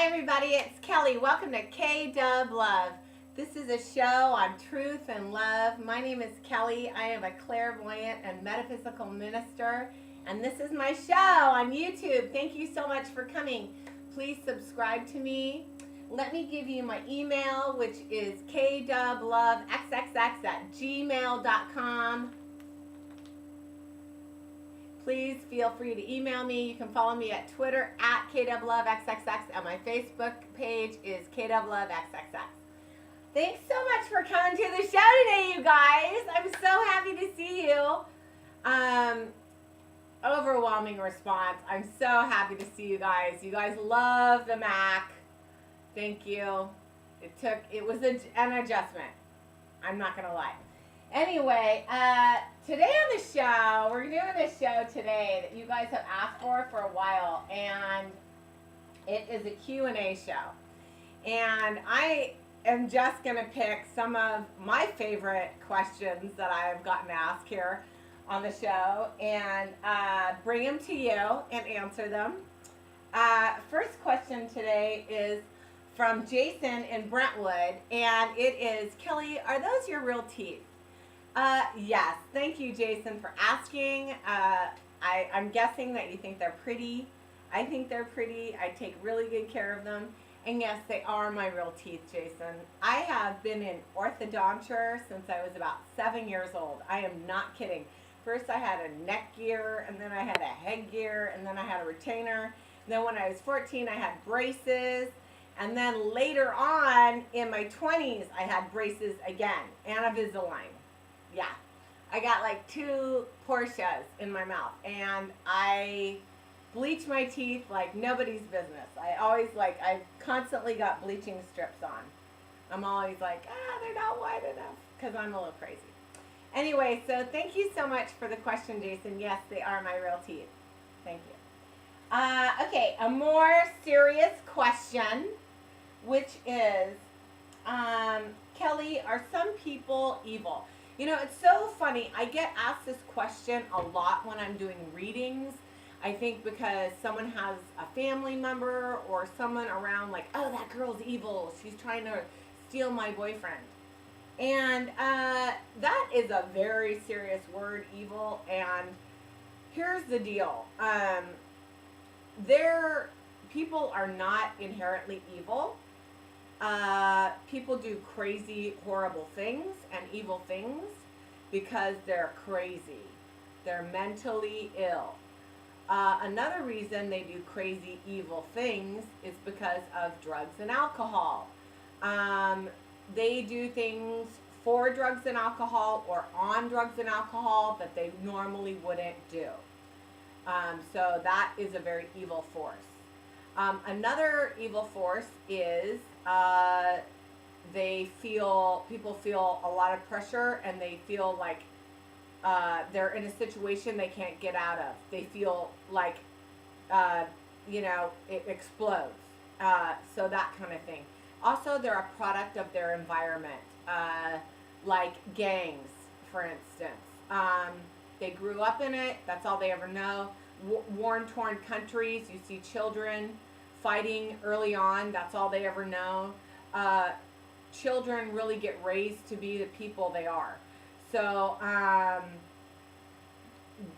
Hi everybody, it's Kelly. Welcome to kdublove. This is a show on truth and love. My name is Kelly. I am a clairvoyant and metaphysical minister, and this is my show on YouTube. Thank you so much for coming. Please subscribe to me. Let me give you my email, which is kdublovexxx@gmail.com. Please feel free to email me. You can follow me at Twitter at kdublovexxx, and my Facebook page is kdublovexxx. Thanks so much for coming to the show today, you guys. I'm so happy to see you. Overwhelming response. I'm so happy to see you guys. You guys love the Mac. Thank you. It was an adjustment. I'm not gonna lie. Anyway, today on the show, we're doing a show today that you guys have asked for a while, and it is a Q&A show. And I am just going to pick some of my favorite questions that I've gotten asked here on the show and bring them to you and answer them. First question today is from Jason in Brentwood, and it is, Kelly, are those your real teeth? Yes. Thank you, Jason, for asking. I'm guessing that you think they're pretty. I think they're pretty. I take really good care of them. And yes, they are my real teeth, Jason. I have been in orthodonture since I was about 7 years old. I am not kidding. First I had a neck gear, and then I had a head gear, and then I had a retainer. And then when I was 14, I had braces. And then later on, in my 20s, I had braces again, and Invisalign. Yeah, I got like 2 Porsches in my mouth, and I bleach my teeth like nobody's business. I constantly got bleaching strips on. I'm always like, they're not white enough, because I'm a little crazy. Anyway, so thank you so much for the question, Jason. Yes, they are my real teeth. Thank you. Okay, a more serious question, which is, Kelly, are some people evil? You know, it's so funny. I get asked this question a lot when I'm doing readings. I think because someone has a family member or someone around like, oh, that girl's evil. She's trying to steal my boyfriend. And that is a very serious word, evil. And here's the deal. People are not inherently evil. People do crazy, horrible things and evil things because they're crazy. They're mentally ill. Another reason they do crazy, evil things is because of drugs and alcohol. They do things for drugs and alcohol or on drugs and alcohol that they normally wouldn't do. So that is a very evil force. Another evil force is people feel a lot of pressure, and they feel like they're in a situation they can't get out of. They feel like, it explodes. So that kind of thing. Also, they're a product of their environment, like gangs, for instance. They grew up in it. That's all they ever know. War-torn countries, you see children fighting early on. That's all they ever know. Children really get raised to be the people they are. So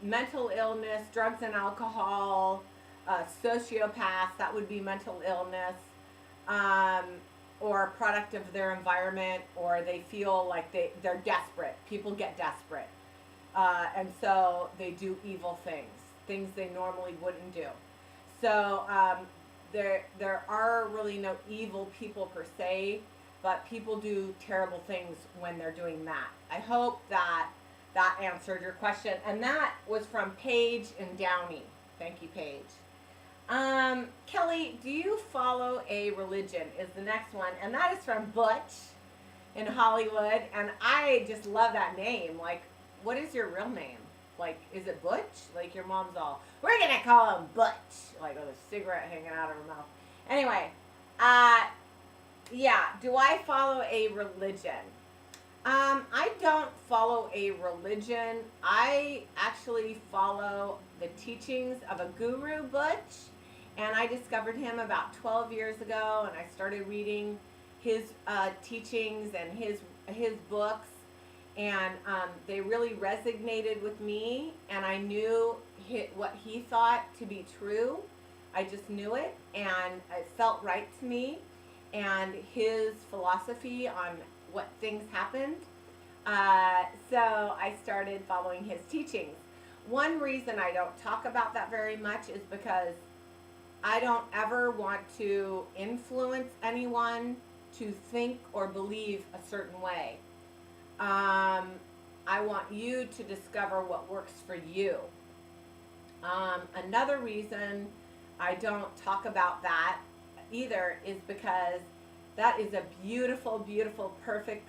mental illness, drugs and alcohol, sociopaths, that would be mental illness, or a product of their environment, or they feel like they're desperate. People get desperate. And so they do evil things they normally wouldn't do. So there are really no evil people per se, but people do terrible things when they're doing that. I hope that answered your question. And that was from Paige in Downey. Thank you, Paige. Kelly, do you follow a religion? Is the next one. And that is from Butch in Hollywood. And I just love that name. Like, what is your real name? Like, is it Butch? Like, your mom's all, we're going to call him Butch. Like, with a cigarette hanging out of her mouth. Anyway, yeah, do I follow a religion? I don't follow a religion. I actually follow the teachings of a guru, Butch, And I discovered him about 12 years ago, and I started reading his teachings and his books, and they really resonated with me, and I knew what he thought to be true. I just knew it, and it felt right to me, and his philosophy on what things happened. So I started following his teachings. One reason I don't talk about that very much is because I don't ever want to influence anyone to think or believe a certain way. I want you to discover what works for you. Another reason I don't talk about that either is because that is a beautiful, beautiful, perfect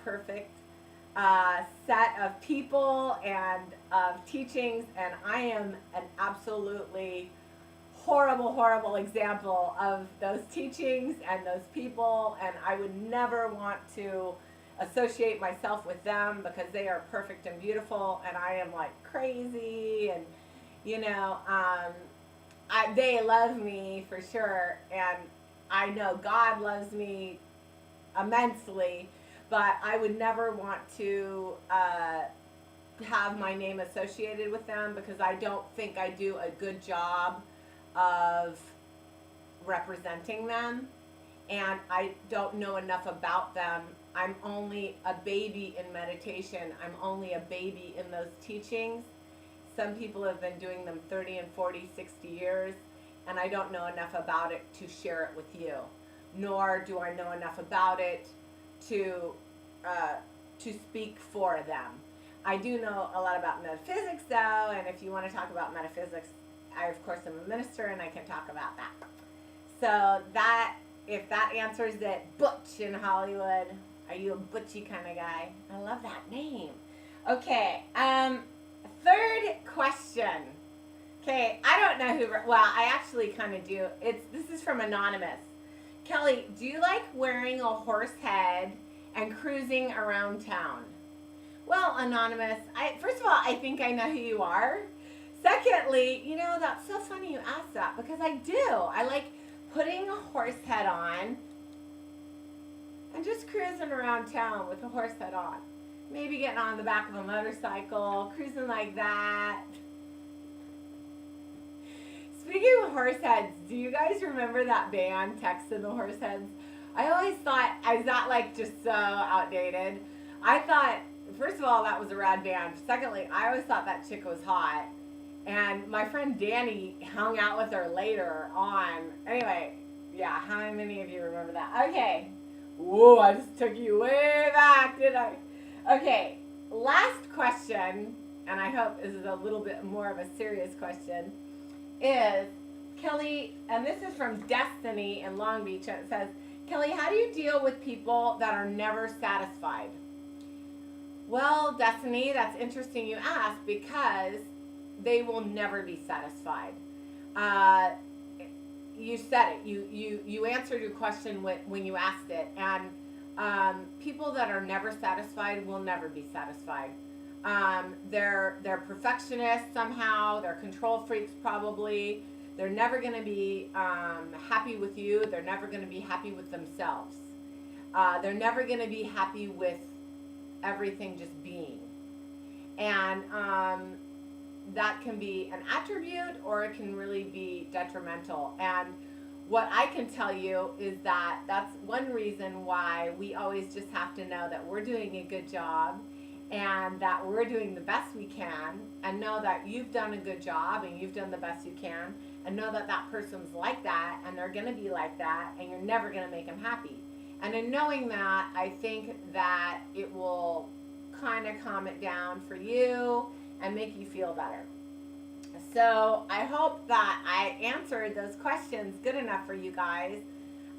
set of people and of teachings, and I am an absolutely horrible example of those teachings and those people, and I would never want to associate myself with them because they are perfect and beautiful, and I am like crazy, and they love me for sure, and I know God loves me immensely, but I would never want to have my name associated with them because I don't think I do a good job of representing them, and I don't know enough about them. I'm only a baby in meditation. I'm only a baby in those teachings. Some people have been doing them 30 and 40, 60 years, and I don't know enough about it to share it with you, nor do I know enough about it to speak for them. I do know a lot about metaphysics, though, and if you want to talk about metaphysics, I, of course, am a minister, and I can talk about that. So if that answers it, Butch in Hollywood. Are you a butchy kind of guy? I love that name. Okay, third question. Okay, I don't know who, well, I actually kind of do. This is from Anonymous. Kelly, do you like wearing a horse head and cruising around town? Well, Anonymous, first of all, I think I know who you are. Secondly, that's so funny you asked that because I do. I like putting a horse head on and just cruising around town with a horse head on. Maybe getting on the back of a motorcycle, cruising like that. Speaking of horse heads, do you guys remember that band, Tex and the Horseheads? I always thought, is that like just so outdated? I thought, first of all, that was a rad band. Secondly, I always thought that chick was hot. And my friend Danny hung out with her later on. Anyway, yeah, how many of you remember that? Okay. Whoa, I just took you way back, did I? Okay, last question, and I hope this is a little bit more of a serious question, is, Kelly, and this is from Destiny in Long Beach, and it says, Kelly, how do you deal with people that are never satisfied? Well, Destiny, that's interesting you ask because they will never be satisfied. You said it. You answered your question when you asked it, and people that are never satisfied will never be satisfied. They're perfectionists somehow. They're control freaks probably. They're never going to be happy with you. They're never going to be happy with themselves. They're never going to be happy with everything just being. And that can be an attribute or it can really be detrimental. And what I can tell you is that that's one reason why we always just have to know that we're doing a good job and that we're doing the best we can, and know that you've done a good job and you've done the best you can, and know that that person's like that and they're going to be like that and you're never going to make them happy. And in knowing that, I think that it will kind of calm it down for you and make you feel better. So I hope that I answered those questions good enough for you guys.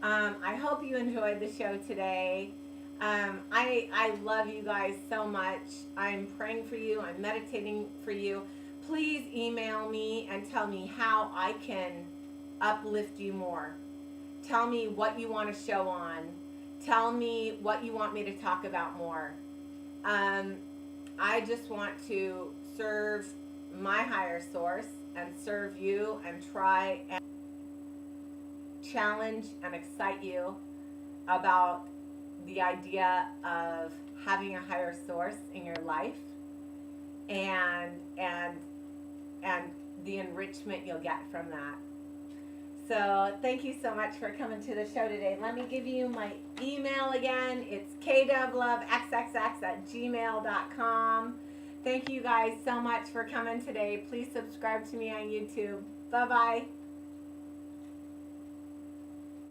I hope you enjoyed the show today. I love you guys so much. I'm praying for you. I'm meditating for you. Please email me and tell me how I can uplift you more. Tell me what you want to show on. Tell me what you want me to talk about more. I just want to serve my higher source and serve you and try and challenge and excite you about the idea of having a higher source in your life, and the enrichment you'll get from that. So thank you so much for coming to the show today. Let me give you my email again. It's kdublove@gmail.com. Thank you guys so much for coming today. Please subscribe to me on YouTube. Bye-bye.